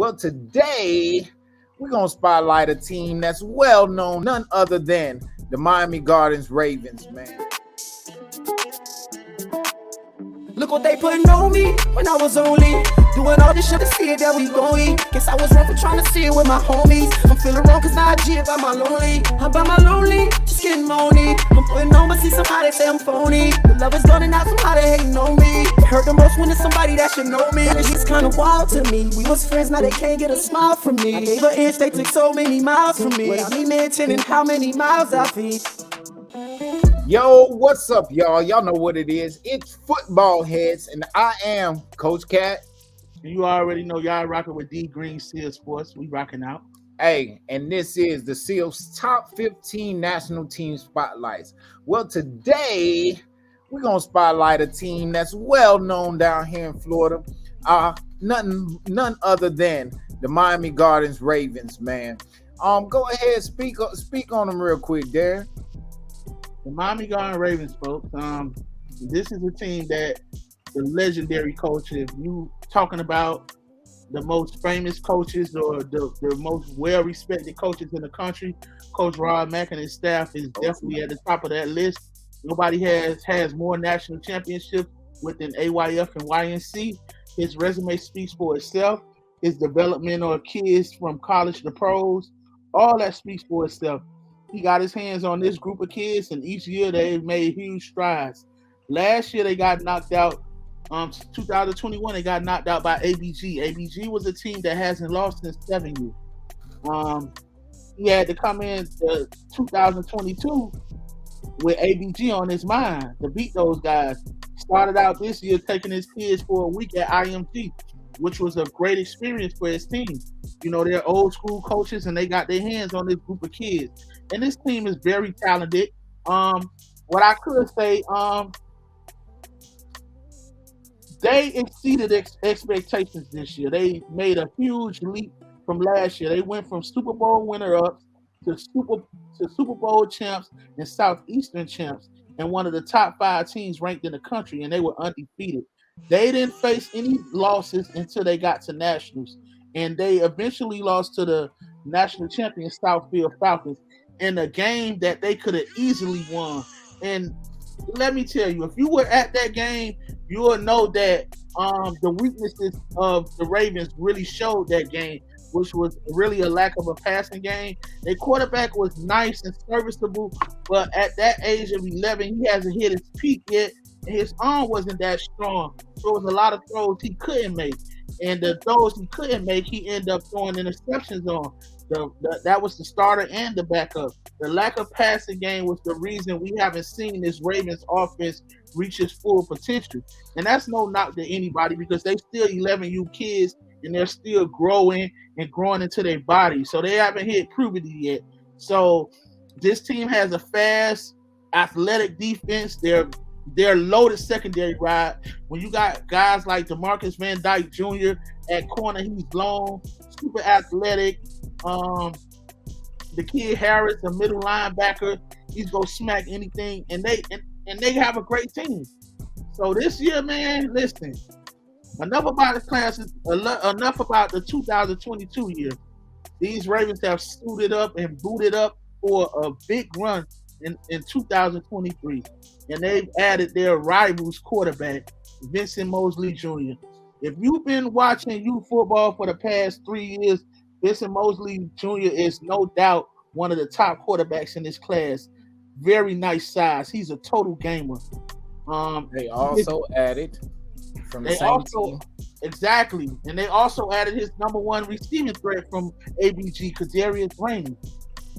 Well, today we're going to spotlight a team that's well known, none other than the Miami Gardens Ravens, man. Look what they putting on me when I was only doing all this shit to see it that we gon' eat. Guess I was wrong for trying to see it with my homies. I'm feeling wrong cause now I G by my lonely. I'm by my lonely, just getting money. I'm putting on but see somebody say I'm phony. The love is gone and now somebody hating on me. It hurt the most when it's somebody that should know me. It's kinda wild to me. We was friends, now they can't get a smile from me. I gave an inch, they took so many miles from me. Without me mentioning how many miles I feed. Yo, what's up, y'all? Y'all know what it is. It's Football Heads, and I am Coach Cat. And you already know y'all rocking with D Green Seal Sports. We rocking out. Hey, and this is the Seal's Top 15 National Team Spotlights. Well, today we're going to spotlight a team that's well known down here in Florida. None other than the Miami Gardens Ravens, man. Go ahead, speak on them real quick, Darren. The Miami Gardens Ravens, folks. This is a team that the legendary coach, if you talking about the most famous coaches or the most well-respected coaches in the country, Coach Rod Mack and his staff is definitely at the top of that list. Nobody has more national championships within AYF and YNC. His resume speaks for itself. His development of kids from college to pros, all that speaks for itself. He got his hands on this group of kids, and each year they've made huge strides. Last year they got knocked out. 2021 they got knocked out by ABG. ABG was a team that hasn't lost since 7 years. He had to come in 2022 with ABG on his mind to beat those guys. Started out this year taking his kids for a week at IMG, which was a great experience for his team. You know, they're old school coaches and they got their hands on this group of kids. And this team is very talented. What I could say, they exceeded expectations this year. They made a huge leap from last year. They went from Super Bowl winner-ups to Super Bowl champs and Southeastern champs, and one of the top 5 teams ranked in the country, and they were undefeated. They didn't face any losses until they got to nationals, and they eventually lost to the national champion Southfield Falcons in a game that they could have easily won. And let me tell you, if you were at that game, you will know that the weaknesses of the Ravens really showed that game, which was really a lack of a passing game. Their quarterback was nice and serviceable, but at that age of 11, he hasn't hit his peak yet, and his arm wasn't that strong. So it was a lot of throws he couldn't make. And the throws he couldn't make, he ended up throwing interceptions on. That was the starter and the backup. The lack of passing game was the reason we haven't seen this Ravens offense reach its full potential. And that's no knock to anybody because they still 11U kids and they're still growing and growing into their body. So they haven't hit puberty yet. So this team has a fast, athletic defense. They're loaded secondary ride. When you got guys like DeMarcus Van Dyke Jr. at corner, he's long, super athletic. The kid Harris, the middle linebacker, he's gonna smack anything, and they have a great team. So this year, man, listen, enough about the classes, enough about the 2022 year. These Ravens have suited up and booted up for a big run in 2023, and they've added their rivals quarterback, Vincent Mosley Jr. If you've been watching youth football for the past 3 years, Vincent Mosley Jr. is no doubt one of the top quarterbacks in this class. Very nice size. He's a total gamer. They also added from the same team. Exactly. And they also added his number 1 receiving threat from ABG, Kadarius Rainey.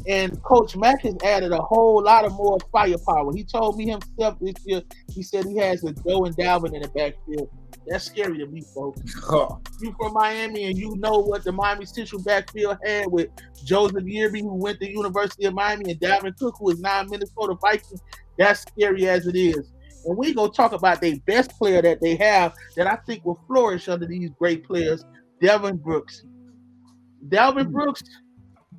And Coach Mack has added a whole lot of more firepower. He told me himself this year, he said he has a Joe and Dalvin in the backfield. That's scary to me, folks. You from Miami and you know what the Miami Central backfield had with Joseph Yearby, who went to University of Miami, and Dalvin Cook, who is now in Minnesota Vikings. That's scary as it is. And we go talk about their best player that they have that I think will flourish under these great players, Delvin Brooks. Delvin Brooks,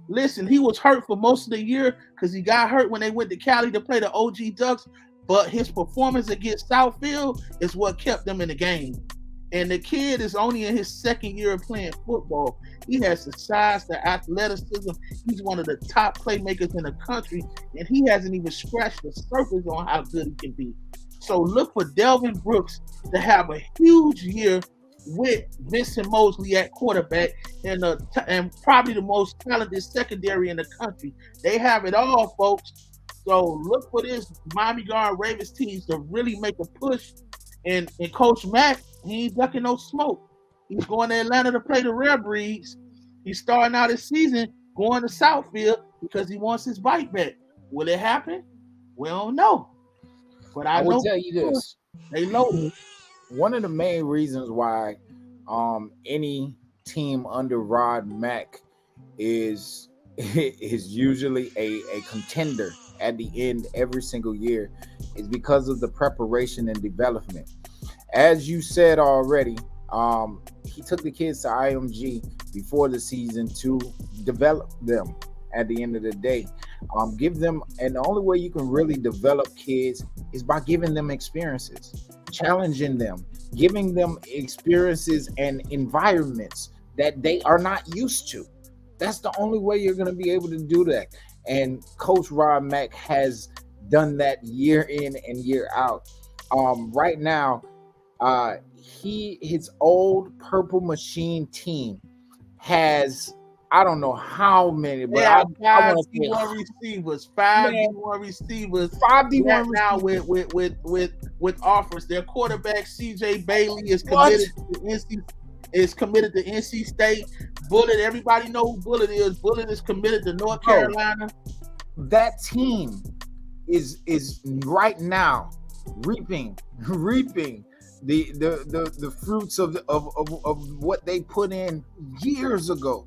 listen, he was hurt for most of the year because he got hurt when they went to Cali to play the OG Ducks, but his performance against Southfield is what kept them in the game. And the kid is only in his second year of playing football. He has the size, the athleticism. He's one of the top playmakers in the country, and he hasn't even scratched the surface on how good he can be. So look for Delvin Brooks to have a huge year with Vincent Mosley at quarterback and probably the most talented secondary in the country. They have it all, folks. So look for this Miami Guard Ravens teams to really make a push. And Coach Mack, he ain't ducking no smoke. He's going to Atlanta to play the Rare Breeds. He's starting out his season going to Southfield because he wants his bike back. Will it happen? We don't know. But I will know tell you this. They loaded. One of the main reasons why any team under Rod Mack is usually a contender at the end every single year is because of the preparation and development. As you said already, he took the kids to IMG before the season to develop them at the end of the day. Give them, and the only way you can really develop kids is by giving them experiences, challenging them, giving them experiences and environments that they are not used to. That's the only way you're going to be able to do that. And Coach Rod Mack has done that year in and year out. Right now, his old Purple Machine team has, I don't know how many, but I want to say D1 receivers, five D1 receivers, now with offers. Their quarterback CJ Bailey is committed to NC State. Bullet, everybody know who Bullet is. Bullet is committed to North Carolina. That team is right now reaping the fruits of what they put in years ago.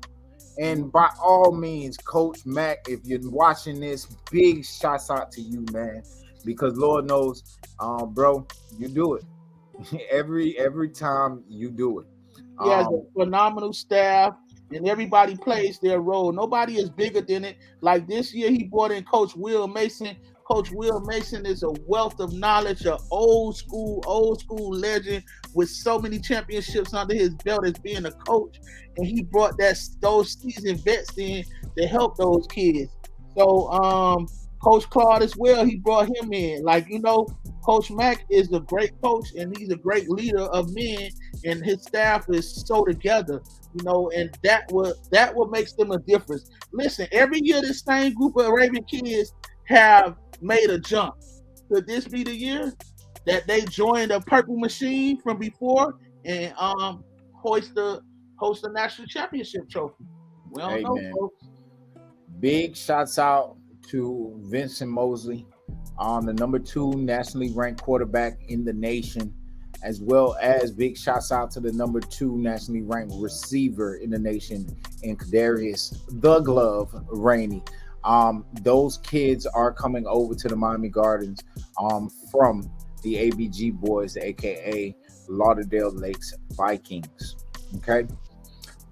And by all means, Coach Mack, if you're watching this, big shots out to you, man, because Lord knows, bro, you do it every time you do it. He has a phenomenal staff, and everybody plays their role. Nobody is bigger than it. Like this year, he brought in Coach Will Mason. Coach Will Mason is a wealth of knowledge, an old school legend with so many championships under his belt as being a coach. And he brought those seasoned vets in to help those kids. So Coach Claude as well, he brought him in. Like, Coach Mack is a great coach, and he's a great leader of men, and his staff is so together, and that what makes them a difference. Listen, every year this same group of Raven kids have made a jump. Could this be the year that they join the Purple Machine from before and host the national championship trophy? We don't know, folks. Big shots out to Vincent Mosley, the number 2 nationally ranked quarterback in the nation, as well as big shots out to the number 2 nationally ranked receiver in the nation in Kadarius the Glove Rainey. Those kids are coming over to the Miami Gardens from the ABG boys, aka Lauderdale Lakes Vikings. Okay,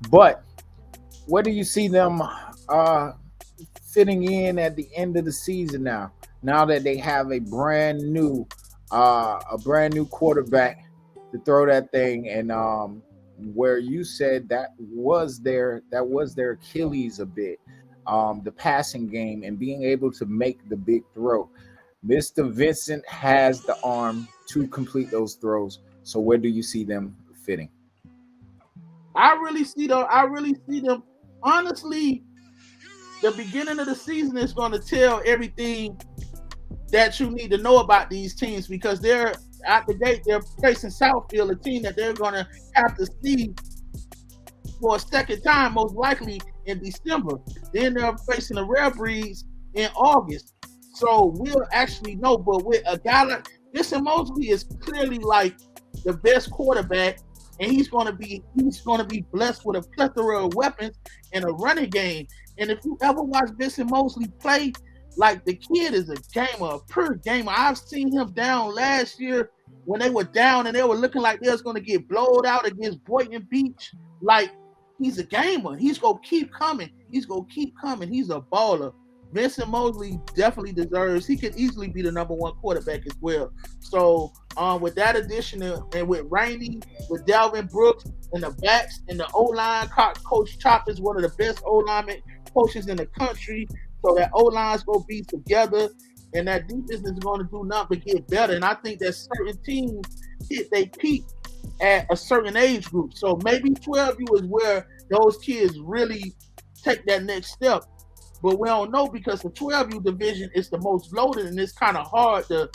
but where do you see them fitting in at the end of the season now that they have a brand new quarterback to throw that thing, and where you said that was their Achilles a bit, the passing game and being able to make the big throw. Mr. Vincent has the arm to complete those throws. So where do you see them fitting? I really see them. Honestly, the beginning of the season is going to tell everything that you need to know about these teams, because they're out the gate. They're facing Southfield, a team that they're going to have to see for a second time, most likely in December. Then they're facing the Rare Breeds in August. So we'll actually know. But with a guy like Vincent Mosley is clearly like the best quarterback, and he's going to be blessed with a plethora of weapons and a running game. And if you ever watch Vincent Mosley play, like, the kid is a gamer, a pure gamer. I've seen him down last year when they were down and they were looking like they was going to get blowed out against Boynton Beach. Like, he's a gamer. He's going to keep coming. He's a baller. Vincent Mosley definitely deserves. He could easily be the number 1 quarterback as well. So with that addition and with Rainey, with Dalvin Brooks and the backs and the O-line, Coach Chop is one of the best O-line coaches in the country. So that O-line's going to be together, and that defense is going to do nothing but get better. And I think that certain teams hit their peak at a certain age group. So maybe 12U is where those kids really take that next step. But we don't know because the 12U division is the most loaded, and it's kind of hard to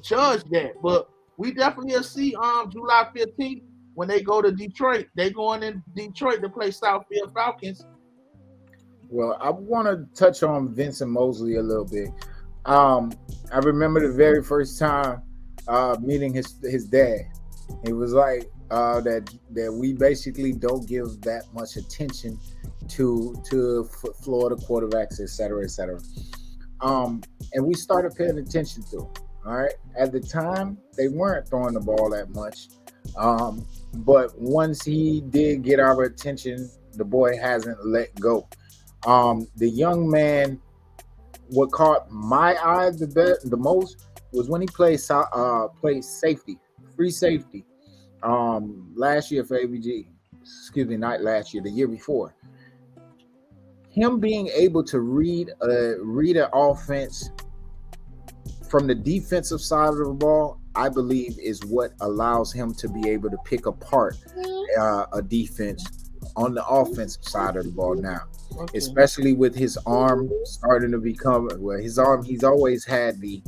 judge that. But we definitely will see July 15th when they go to Detroit. They going in Detroit to play Southfield Falcons. Well, I want to touch on Vincent Mosley a little bit. I remember the very first time meeting his dad. It was like that we basically don't give that much attention to Florida quarterbacks, et cetera, et cetera. And we started paying attention to them. All right. At the time, they weren't throwing the ball that much. But once he did get our attention, the boy hasn't let go. The young man, what caught my eye the most was when he played safety, free safety, last year for ABG. Excuse me, not last year, the year before. Him being able to read an offense from the defensive side of the ball, I believe, is what allows him to be able to pick apart a defense on the offensive side of the ball now. Okay. Especially with his arm starting to become his arm. He's always had the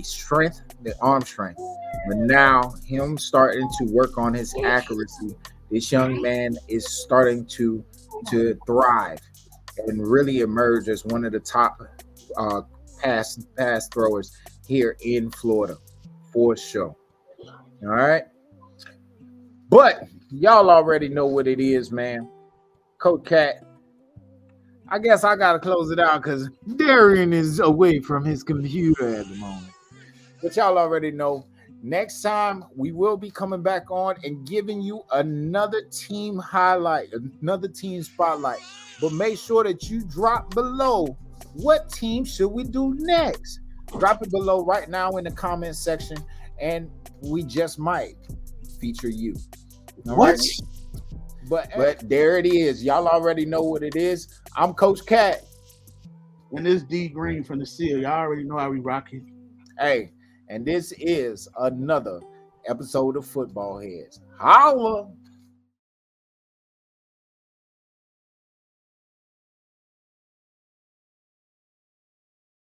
strength, the arm strength, but now him starting to work on his accuracy. This young man is starting to thrive and really emerge as one of the top pass throwers here in Florida, for sure. All right, but y'all already know what it is, man. Coach Cat, I guess I gotta close it out because Darian is away from his computer at the moment. But y'all already know. Next time we will be coming back on and giving you another team highlight, another team spotlight. But make sure that you drop below what team should we do next. Drop it below right now in the comment section, and we just might feature you. All what? Right? But there it is. Y'all already know what it is. I'm Coach Cat. And this D Green from the Seal. Y'all already know how we rocking. Hey, and this is another episode of Football Heads. Holla!